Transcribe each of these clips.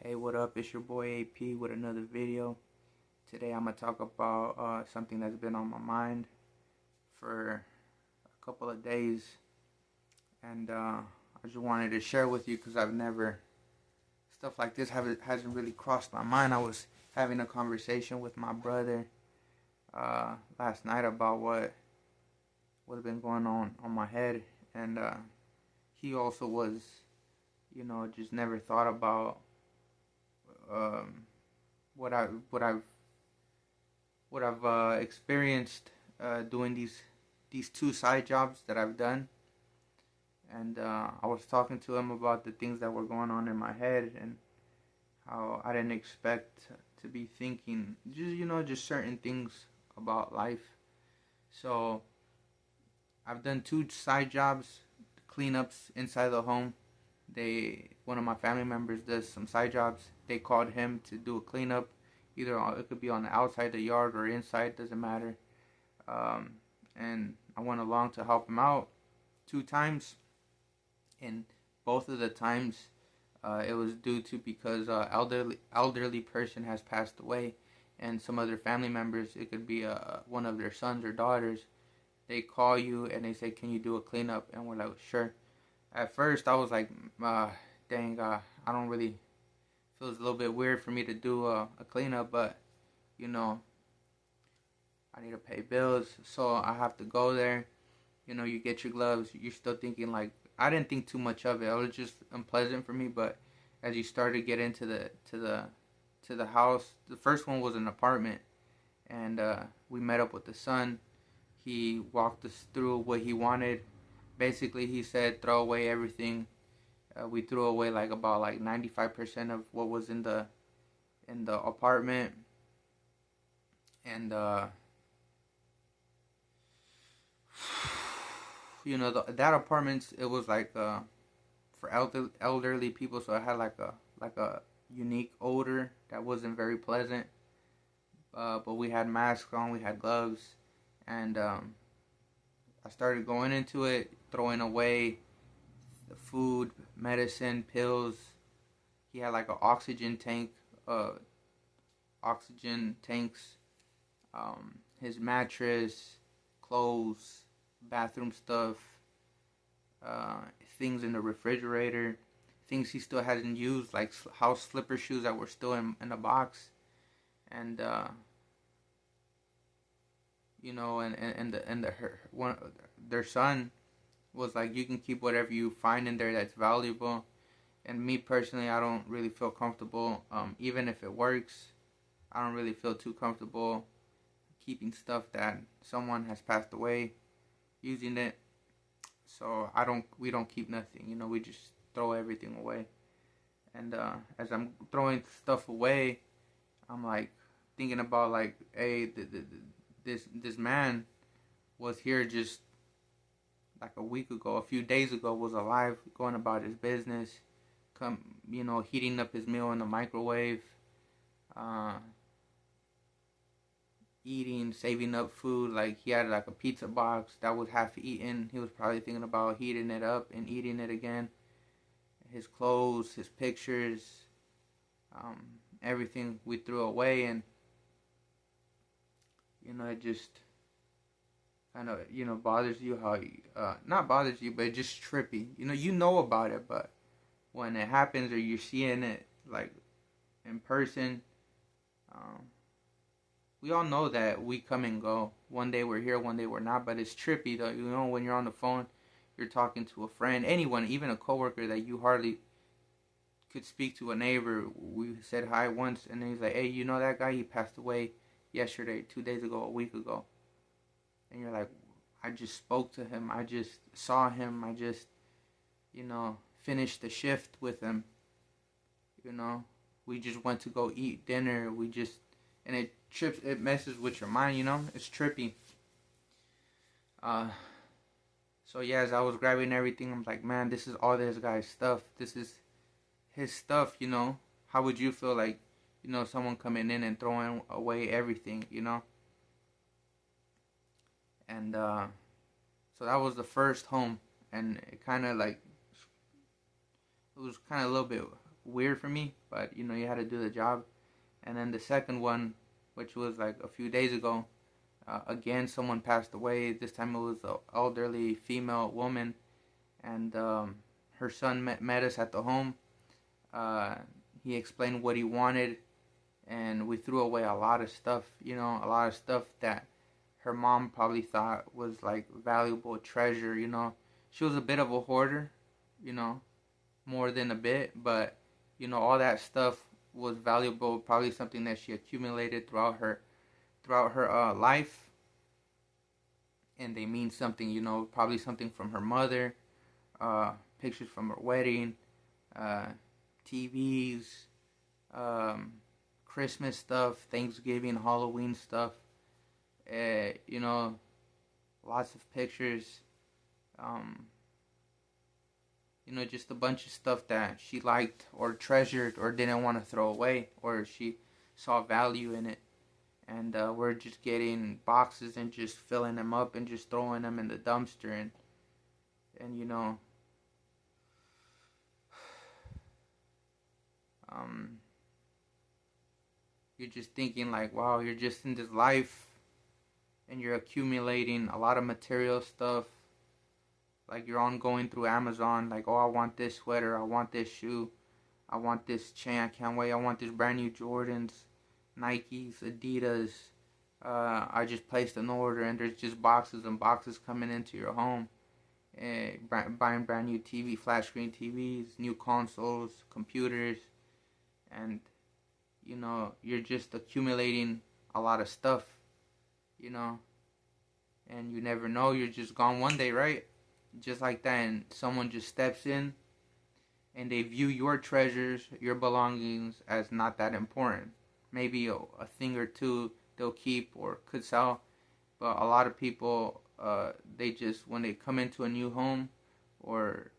Hey, what up? It's your boy AP with another video. Today I'm going to talk about something that's been on my mind for a couple of days. And I just wanted to share with you because stuff like this hasn't really crossed my mind. I was having a conversation with my brother last night about what's been going on my head. And he also was, just never thought about um, what I've experienced doing these two side jobs that I've done, and I was talking to him about the things that were going on in my head and how I didn't expect to be thinking just certain things about life. So I've done two side jobs, cleanups inside the home. One of my family members does some side jobs. They called him to do a cleanup. Either it could be on the outside of the yard or inside, doesn't matter. And I went along to help him out 2 times, and both of the times it was due to because elderly person has passed away, and some other family members. It could be one of their sons or daughters. They call you and they say, "Can you do a cleanup?" And we're like, "Sure." At first, I was like, dang, I don't really, feels a little bit weird for me to do a cleanup, but, I need to pay bills, so I have to go there. You get your gloves, you're still thinking like, I didn't think too much of it. It was just unpleasant for me, but as you start to get into the house, the first one was an apartment, and we met up with the son. He walked us through what he wanted. Basically, he said throw away everything. We threw away about 95% of what was in the apartment, and that apartment, it was for elderly people, so it had like a unique odor that wasn't very pleasant. But we had masks on, we had gloves, and I started going into it, throwing away the food, medicine, pills. He had like an oxygen tank, oxygen tanks, his mattress, clothes, bathroom stuff, things in the refrigerator, things he still hasn't used, like house slipper shoes that were still in the box, and their son was like, you can keep whatever you find in there that's valuable. And me personally, I don't really feel comfortable, even if it works, I don't really feel too comfortable keeping stuff that someone has passed away, using it. So we don't keep nothing, we just throw everything away. And as I'm throwing stuff away, I'm like thinking about like, hey, this man was here just like a week ago, a few days ago, was alive, going about his business, heating up his meal in the microwave, eating, saving up food. Like, he had like a pizza box that was half eaten. He was probably thinking about heating it up and eating it again. His clothes, his pictures, everything we threw away. And it just kind of, bothers you how not bothers you, but just trippy. You know about it, but when it happens or you're seeing it like in person, we all know that we come and go. One day we're here, one day we're not. But it's trippy though. When you're on the phone, you're talking to a friend, anyone, even a coworker that you hardly could speak to, a neighbor. We said hi once, and then he's like, "Hey, you know that guy? He passed away yesterday, 2 days ago, a week ago." And you're like, I just spoke to him. I just saw him. I just, finished the shift with him. We just went to go eat dinner. And it messes with your mind, It's trippy. So yeah, as I was grabbing everything, I'm like, man, this is all this guy's stuff. This is his stuff, How would you feel like, someone coming in and throwing away everything, And so that was the first home, and it was kind of a little bit weird for me, but you had to do the job. And then the second one, which was like a few days ago, again someone passed away. This time it was an elderly female woman, and her son met us at the home. Uh, he explained what he wanted, and we threw away a lot of stuff. A lot of stuff that her mom probably thought was like valuable treasure. She was a bit of a hoarder. You know, more than a bit, but all that stuff was valuable. Probably something that she accumulated throughout her life, and they mean something. Probably something from her mother, pictures from her wedding, uh, TVs, um, Christmas stuff, Thanksgiving, Halloween stuff. Uh, you know, Lots of pictures. Um, just a bunch of stuff that she liked or treasured or didn't want to throw away, or she saw value in it. And we're just getting boxes and just filling them up and just throwing them in the dumpster. And um, you're just thinking like, wow, you're just in this life and you're accumulating a lot of material stuff. Like you're on going through Amazon, like, oh, I want this sweater, I want this shoe, I want this chain, I can't wait, I want this brand new Jordans, Nikes, Adidas. I just placed an order, and there's just boxes and boxes coming into your home. Buying brand new TV, flat screen TVs, new consoles, computers, and you're just accumulating a lot of stuff, you know, and you never know, you're just gone one day, right? Just like that, and someone just steps in and they view your treasures, your belongings as not that important. Maybe a thing or two they'll keep or could sell, but a lot of people, they just, when they come into a new home or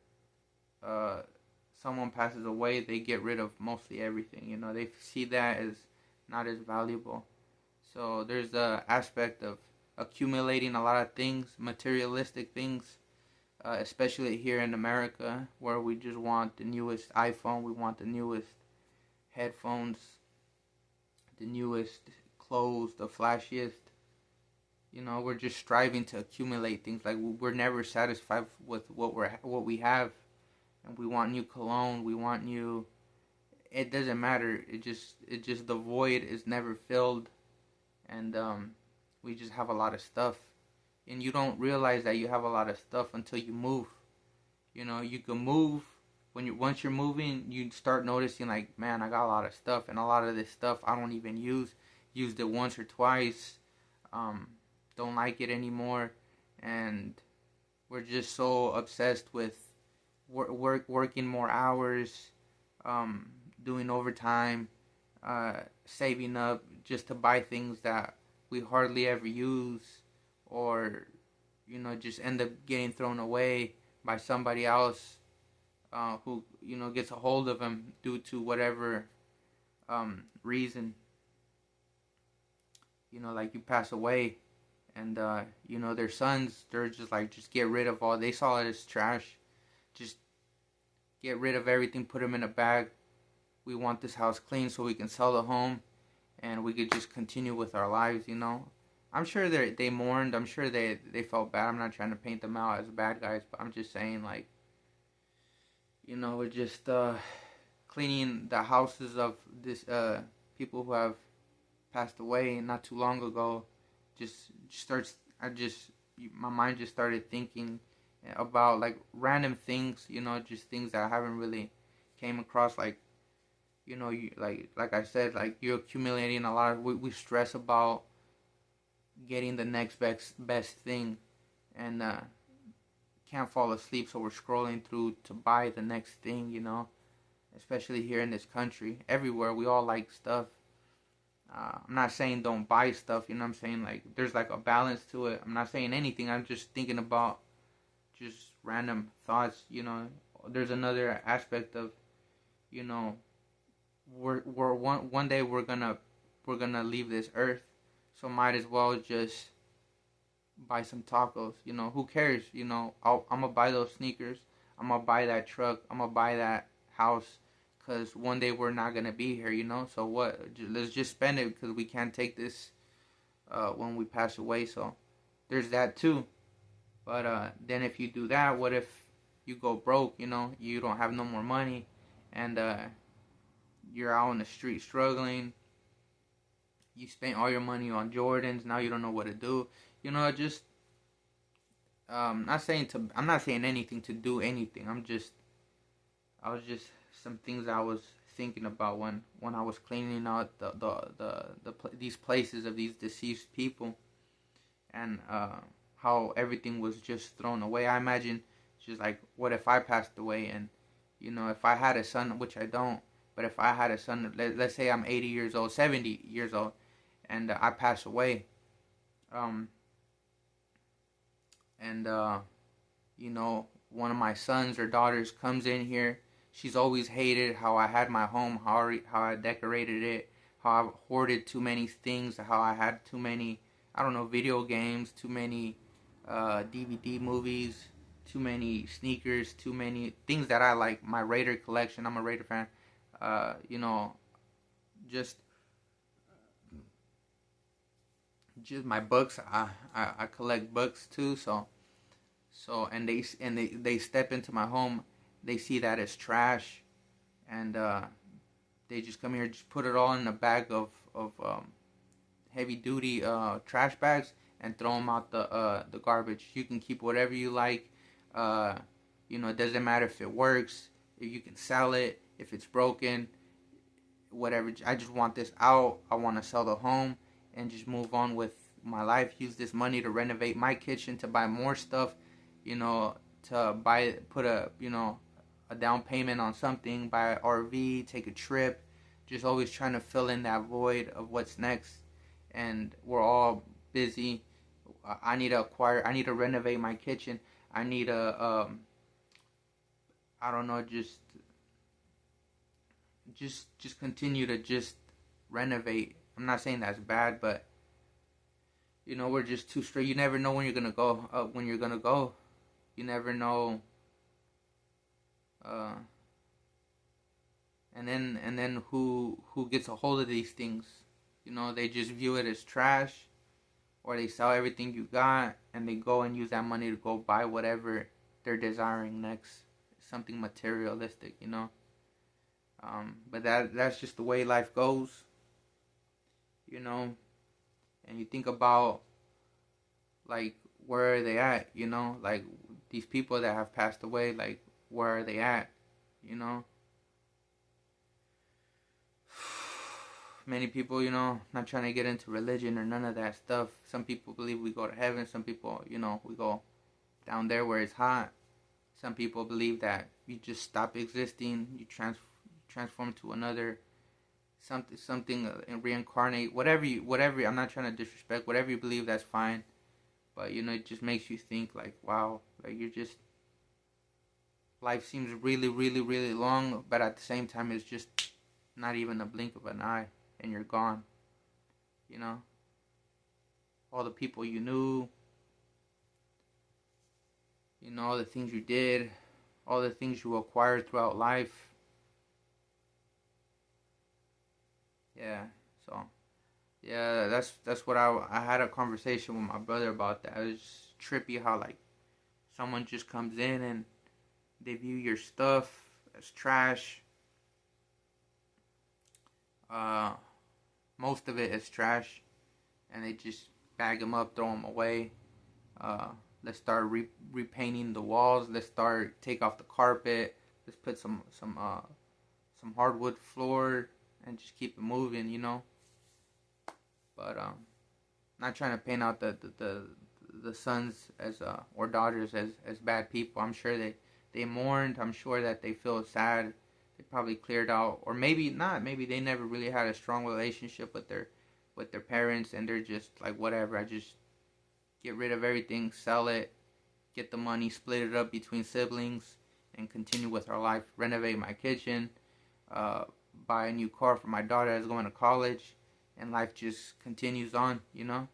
uh, someone passes away, they get rid of mostly everything. They see that as not as valuable. So there's the aspect of accumulating a lot of things, materialistic things, especially here in America, where we just want the newest iPhone, we want the newest headphones, the newest clothes, the flashiest. We're just striving to accumulate things. Like we're never satisfied with what we have, and we want new cologne. We want new. It doesn't matter. It just the void is never filled, and we just have a lot of stuff, and you don't realize that you have a lot of stuff until you move. You can move once you're moving, you start noticing like, man, I got a lot of stuff, and a lot of this stuff I don't even use. Used it once or twice. Don't like it anymore, and we're just so obsessed with working more hours, doing overtime, saving up just to buy things that we hardly ever use, or just end up getting thrown away by somebody else, who gets a hold of them due to whatever reason. Like you pass away, and their sons, they're just like, just get rid of all. They saw it as trash. Just get rid of everything, put them in a bag. We want this house clean so we can sell the home, and we could just continue with our lives. I'm sure they mourned. I'm sure they felt bad. I'm not trying to paint them out as bad guys, but I'm just saying, like, we're just cleaning the houses of this people who have passed away not too long ago. My mind just started thinking about like random things, just things that I haven't really came across. Like, you like I said, like you're accumulating a lot of. We stress about getting the next best thing, and can't fall asleep, so we're scrolling through to buy the next thing. Especially here in this country, everywhere we all like stuff. I'm not saying don't buy stuff, I'm saying like there's like a balance to it. I'm not saying anything. I'm just thinking about just random thoughts. There's another aspect of, we're one day we're gonna leave this earth, so might as well just buy some tacos. Who cares? I'm gonna buy those sneakers. I'm gonna buy that truck. I'm gonna buy that house, because one day we're not gonna be here, you know. So what? Let's just spend it because we can't take this when we pass away. So there's that too. But then if you do that, what if you go broke? You know, you don't have no more money, and you're out on the street struggling. You spent all your money on Jordans. Now you don't know what to do. You know, just not saying to. I'm not saying anything to do anything. I was just some things I was thinking about when I was cleaning out these places of these deceased people, and how everything was just thrown away. I imagine just like, what if I passed away, and you know, if I had a son, which I don't, but if I had a son, let's say I'm 80 years old, 70 years old, and I pass away, um, and you know, one of my sons or daughters comes in here. She's always hated how I had my home, how I decorated it, how I hoarded too many things, how I had too many, I don't know, video games, too many DVD movies, too many sneakers, too many things that I like. My Raider collection. I'm a Raider fan. You know, just my books. I collect books too. So and they step into my home. They see that it's trash, and they just come here, just put it all in a bag of heavy duty trash bags, and throw them out the garbage. You can keep whatever you like. Uh, you know, it doesn't matter if it works, if you can sell it, if it's broken, whatever. I just want this out. I want to sell the home and just move on with my life. Use this money to renovate my kitchen, to buy more stuff, you know, put a, you know, a down payment on something, buy an RV, take a trip. Just always trying to fill in that void of what's next. And we're all busy. I need to renovate my kitchen. I need to, I don't know, just continue to just renovate. I'm not saying that's bad, but you know, we're just too straight. You never know when you're gonna go. When you're gonna go, you never know. Uh, and then who gets a hold of these things? You know, they just view it as trash, or they sell everything you got, and they go and use that money to go buy whatever they're desiring next, something materialistic, you know. But that's just the way life goes, you know. And you think about, like, where are they at, you know, like these people that have passed away, like, where are they at, you know. Many people, you know, not trying to get into religion or none of that stuff. Some people believe we go to heaven. Some people, you know, we go down there where it's hot. Some people believe that you just stop existing, you transform to another something and reincarnate. Whatever. I'm not trying to disrespect. Whatever you believe, that's fine. But you know, it just makes you think, like, wow, like, you're just, life seems really, really, really long, but at the same time, it's just not even a blink of an eye, and you're gone. You know, all the people you knew, you know, all the things you did, all the things you acquired throughout life. Yeah, so yeah, that's what I had a conversation with my brother about that. It was trippy how, like, someone just comes in and they view your stuff as trash. Most of it is trash, and they just bag them up, throw them away. Let's start repainting the walls. Let's start take off the carpet. Let's put some hardwood floor and just keep it moving, you know. But not trying to paint out the sons as or daughters as bad people. I'm sure they mourned. I'm sure that they feel sad. They probably cleared out, or maybe not. Maybe they never really had a strong relationship with their parents, and they're just like, whatever. I just get rid of everything, sell it, get the money, split it up between siblings, and continue with our life. Renovate my kitchen, buy a new car for my daughter that's going to college, and life just continues on, you know.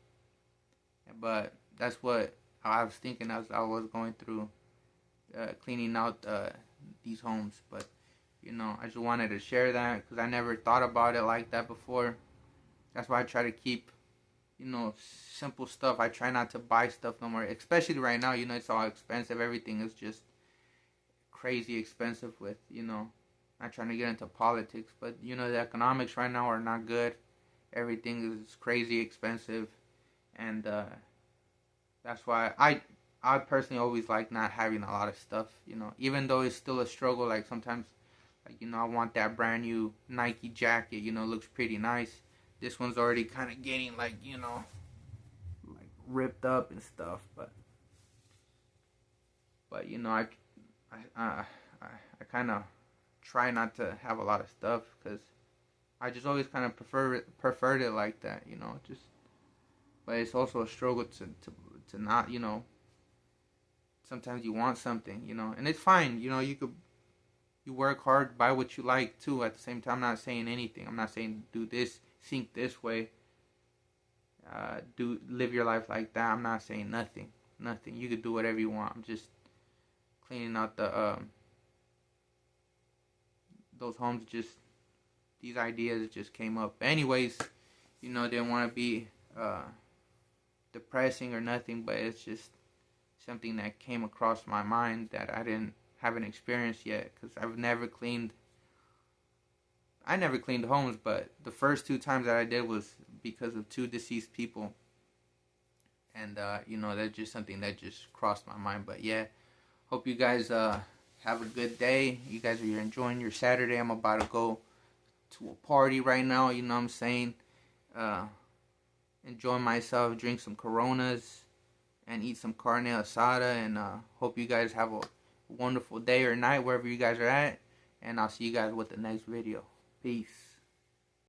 But that's what I was thinking as I was going through cleaning out these homes. But I just wanted to share that because I never thought about it like that before. That's why I try to keep, simple stuff. I try not to buy stuff no more, especially right now. It's all expensive. Everything is just crazy expensive with, not trying to get into politics, but, the economics right now are not good. Everything is crazy expensive. And that's why I personally always like not having a lot of stuff, even though it's still a struggle. Like sometimes, like, I want that brand new Nike jacket, looks pretty nice. This one's already kind of getting like, like ripped up and stuff. But I kind of try not to have a lot of stuff because I just always kind of preferred it like that, just. But it's also a struggle to not, sometimes you want something, and it's fine, you work hard, buy what you like too. At the same time, I'm not saying anything. I'm not saying do this, think this way, live your life like that. I'm not saying nothing. You could do whatever you want. I'm just cleaning out those homes. Just these ideas just came up. Anyways, didn't want to be depressing or nothing, but it's just something that came across my mind that I haven't experienced yet, because I never cleaned homes, but the first 2 times that I did was because of 2 deceased people, and that's just something that just crossed my mind. But yeah, hope you guys have a good day. You guys are enjoying your Saturday. I'm about to go to a party right now, what I'm saying, enjoy myself, drink some Coronas, and eat some carne asada, and hope you guys have a wonderful day or night wherever you guys are at, and I'll see you guys with the next video. Peace.